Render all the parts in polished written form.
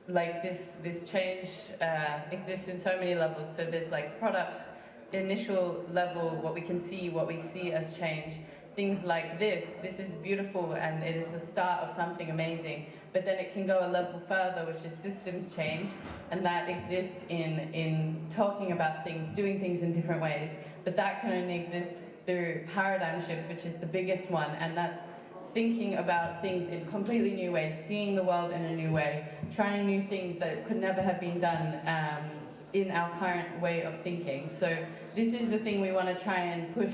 Like this change exists in so many levels. So there's like product, initial level, what we can see, what we see as change. Things like this is beautiful and it is the start of something amazing. But then it can go a level further, which is systems change, and that exists in talking about things, doing things in different ways. But that can only exist through paradigm shifts, which is the biggest one, and that's thinking about things in completely new ways, seeing the world in a new way, trying new things that could never have been done in our current way of thinking. So this is the thing we want to try and push.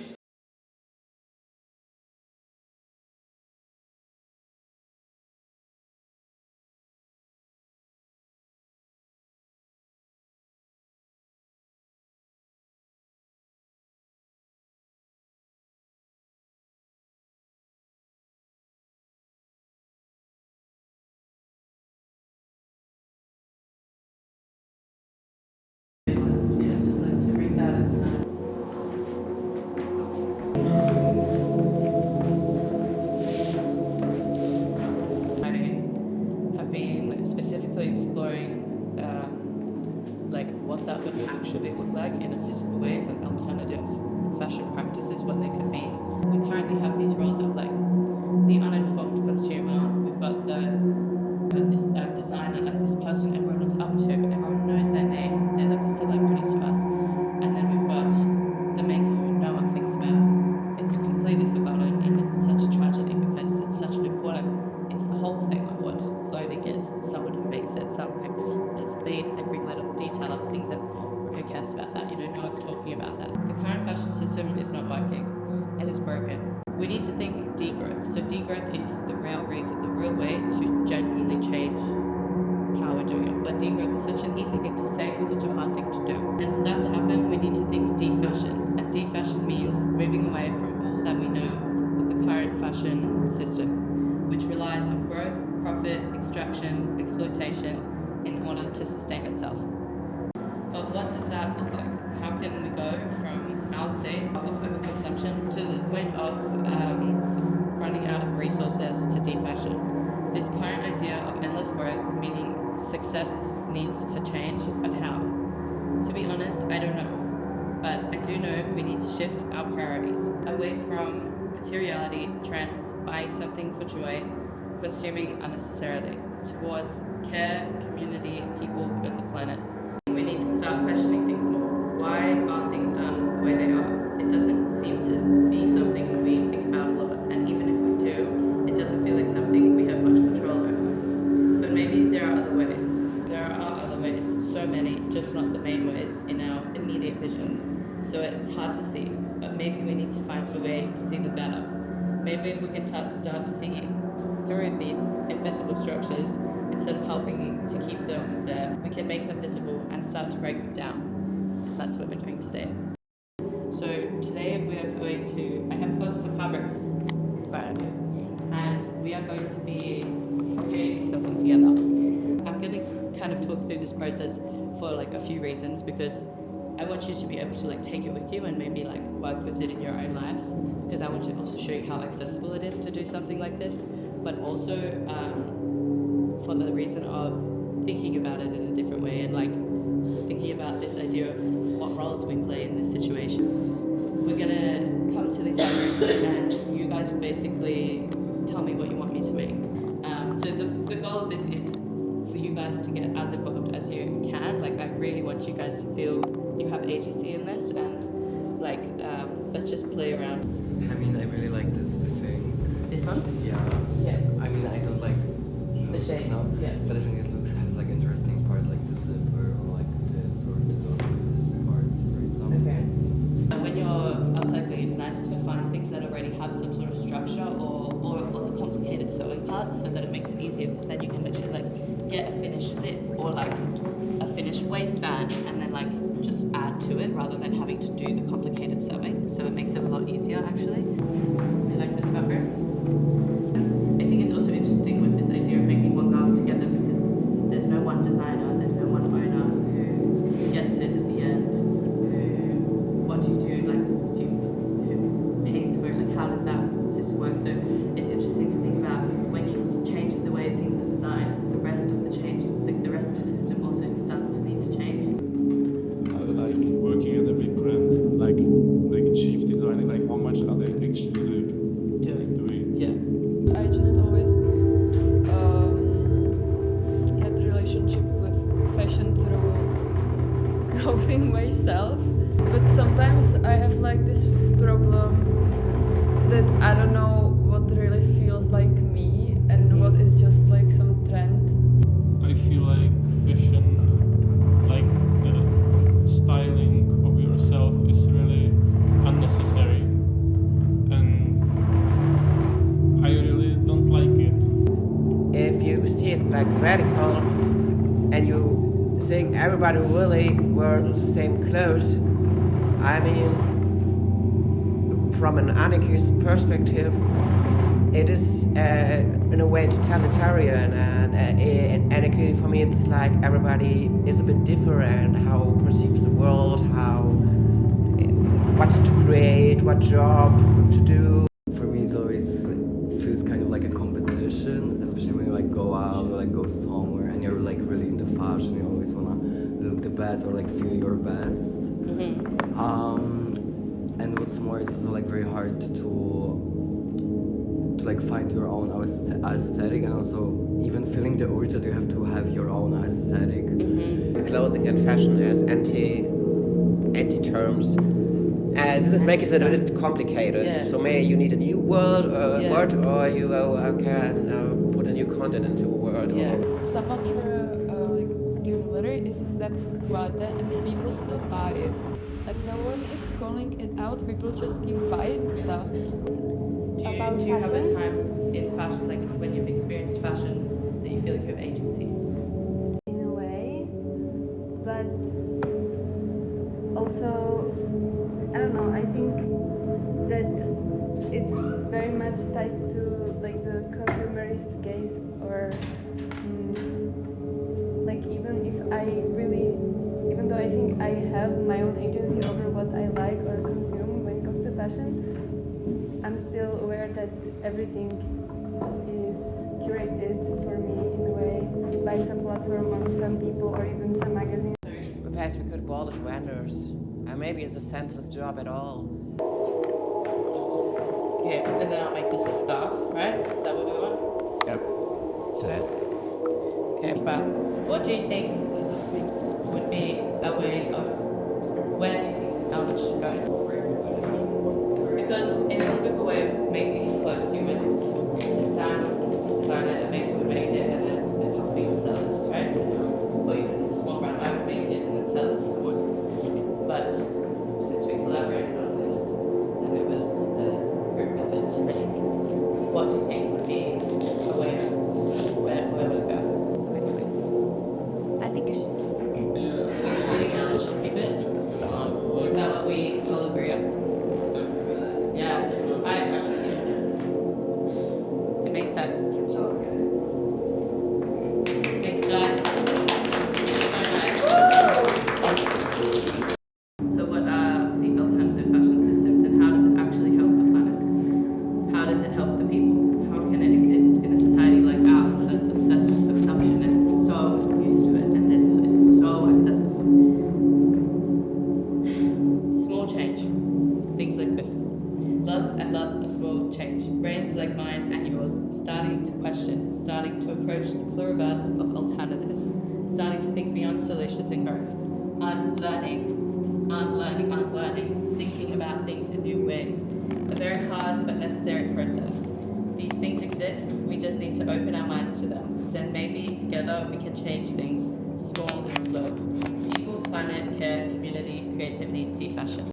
Specifically exploring like what that would actually look like in a physical way, like alternative fashion practices, what they could be. We currently have these roles of like the uninformed consumer. We've got this designer, like this person everyone looks up to, everyone knows their name, they're like a celebrity to us. And then we've got the maker who no one thinks about. It's completely forgotten, and it's such a tragedy because it's such an important, it's the whole thing of what clothing is. Someone who makes it, someone who has made every little detail of things, and who cares about that? You know, no one's talking about that. The current fashion system is not working. It is broken. We need to think degrowth. So degrowth is the real reason, the real way to genuinely change how we're doing it. But degrowth is such an easy thing to say and such a hard thing to do. And for that to happen, we need to think defashion. And defashion means moving away from all that we know of the current fashion system, which relies on growth, profit, extraction, exploitation in order to sustain itself. But what does that look like? How can we go from our state of overconsumption to the point of running out of resources to defashion? This current idea of endless growth, meaning success needs to change, but how? To be honest, I don't know. But I do know we need to shift our priorities away from materiality, trends, buying something for joy, consuming unnecessarily, towards care, community, people, and the planet. We need to start questioning things more. Why are things done the way they are? It doesn't seem to be something we think about a lot, and even if we do, it doesn't feel like something we have much control over. But maybe there are other ways. There are other ways, so many, just not the main ways in our immediate vision. So it's hard to see, but maybe we need to find a way to see them better. Maybe if we can start to see through these invisible structures, instead of helping to keep them there, we can make them visible and start to break them down. That's what we're doing today. So today we are going to, I have got some fabrics right here, and we are going to be creating something together. I'm going to kind of talk through this process for like a few reasons, because I want you to be able to like take it with you and maybe like work with it in your own lives, because I want to also show you how accessible it is to do something like this, but also for the reason of thinking about it in a different way, and like thinking about this idea of what roles we play in this situation. We're gonna come to these fabrics and you guys will basically tell me what you want me to make. So the goal of this is for you guys to get as involved as you can. Like, I really want you guys to feel you have agency in this, and like let's just play around. I mean, I really like this thing. This one? Yeah. I mean, I don't like the shape. No, yeah. But I think it has like interesting parts, like the zipper, or like this, or this parts, for example. Okay. When you're upcycling, it's nice to find things that already have some sort of structure, or the complicated sewing parts, so that it makes it easier, because then you can literally like get a finished zip or like a finished waistband and then like just add to it rather than having to do the complicated sewing. So it makes it a lot easier actually. I like this fabric. I think it's also interesting with this idea of making one garment together, because there's no one designer, there's no one owner who gets it at the end. What do you do? Like, who pays for it? Like, how does that system work? So it's interesting to think about when you change the way things are designed, the rest of clothing myself, but sometimes I have like this problem that I don't know what really feels like me and what is just like some trend. I feel like fashion, like the styling of yourself, is really unnecessary, and I really don't like it. If you see it like radical and you think everybody really wear the same clothes, I mean, from an anarchist perspective, it is in a way totalitarian, and anarchy for me it's like everybody is a bit different, how perceives the world, how what to create, what job to do. For me, it always feels kind of like a competition, especially when you like go out or like go somewhere and you're like really into fashion. You always wanna look the best or like feel your best. And what's more, it's also like very hard to like find your own aesthetic, and also even feeling the urge that you have to have your own aesthetic. Clothing and fashion as anti terms. This makes it a bit complicated. Yeah. So maybe you need a new word, or you can put a new content into a word. Yeah. Some of the like newsletter isn't that good quality and people still buy it. Like no one is calling it out, people just keep buying stuff. Do you have a time in fashion, like when you've experienced fashion, that you feel like you have agency? In a way, but also, I don't know, I think that it's very much tied to like the consumerist gaze, or like even though I think I have my own agency over what I like or consume when it comes to fashion, I'm still aware that everything is curated for me in a way by some platform or some people or even some magazine. Perhaps we could abolish vendors. Maybe it's a senseless job at all. Okay, and then I'll make this a scarf, right? Is that what we want? Yep. So that. Okay, but what do you think would be a way of, where do you think the garment should go? Because in a typical way of making clothes, you would design it, a maker would make it, and then a company would sell it, right? Or even a small brand would make it and then sell it to someone. But since we collaborated on this, and it was a group effort, what do you think would be a way of where would it go? I think you should. Anything else to keep it? Is that what we all agree on? Yeah, it makes sense. Thanks, guys. So what are these alternative fashion systems, and how does it actually help the planet? How does it help the people? How can it exist in a society like ours that's obsessed with consumption and so used to it, and it's so accessible? Small change, things like this. Lots and lots of small change. Brains like mine and yours starting to question, starting to approach the pluriverse of alternatives, starting to think beyond solutions and growth. Unlearning, thinking about things in new ways. A very hard but necessary process. These things exist, we just need to open our minds to them. Then maybe together we can change things, small and slow. People, planet, care, community, creativity, defashion.